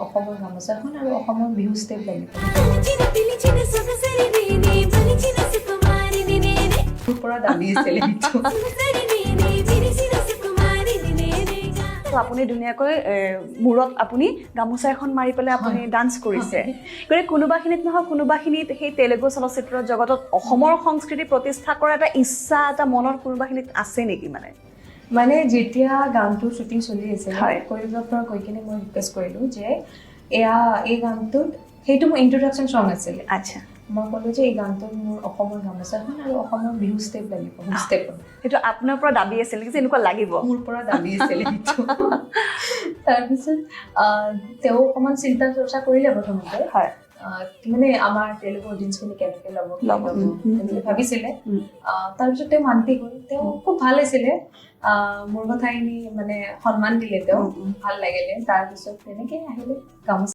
অসমৰ গামোচাখন আৰু অসমৰ বিহু ষ্টেপ লাগিব মোৰ পৰা দাবী আছিলে সেইটো আপুনি ধুনীয়াকৈ মূৰত আপুনি গামোচা এখন মাৰি পেলাই আপুনি ডান্স কৰিছে গতিকে কোনোবাখিনিত নহয় কোনোবাখিনিত সেই তেলেগু চলচ্চিত্ৰৰ জগতত অসমৰ সংস্কৃতি প্ৰতিষ্ঠা কৰা এটা ইচ্ছা এটা মনত কোনোবাখিনিত আছে নেকি মানে যেতিয়া গানটোৰ শ্বুটিং চলি আছিল কোৰিঅগ্ৰাফাৰ কৈ কিনে মই ৰিকুৱেষ্ট কৰিলোঁ যে এই গানটোত সেইটো মোৰ ইন্ট্ৰডাকশ্যন ছং আছিলে আচ্ছা মই ক'লোঁ যে এই গানটোত মোৰ অসমৰ গামোচাখন আৰু অসমৰ বিহু ষ্টেপ লাগিব ষ্টেপ সেইটো আপোনাৰ পৰা দাবী আছিল যে এনেকুৱা লাগিব মোৰ পৰা দাবী আছিলে সেইটো তাৰপিছত তেওঁ অকণমান চিন্তা চৰ্চা কৰিলে প্ৰথমতে মানে আমাৰ তেলেগু অডিয়েঞ্চখিনি কেনেকৈ ল'ব এনেকৈ ভাবিছিলে তাৰপিছত তেওঁ মান্তি গ'ল তেওঁ খুব ভাল আছিলে মোৰ কথাখিনি মানে সন্মান দিলে তেওঁ ভাল লাগিলে তাৰপিছত তেনেকৈ আহিলে গামোচা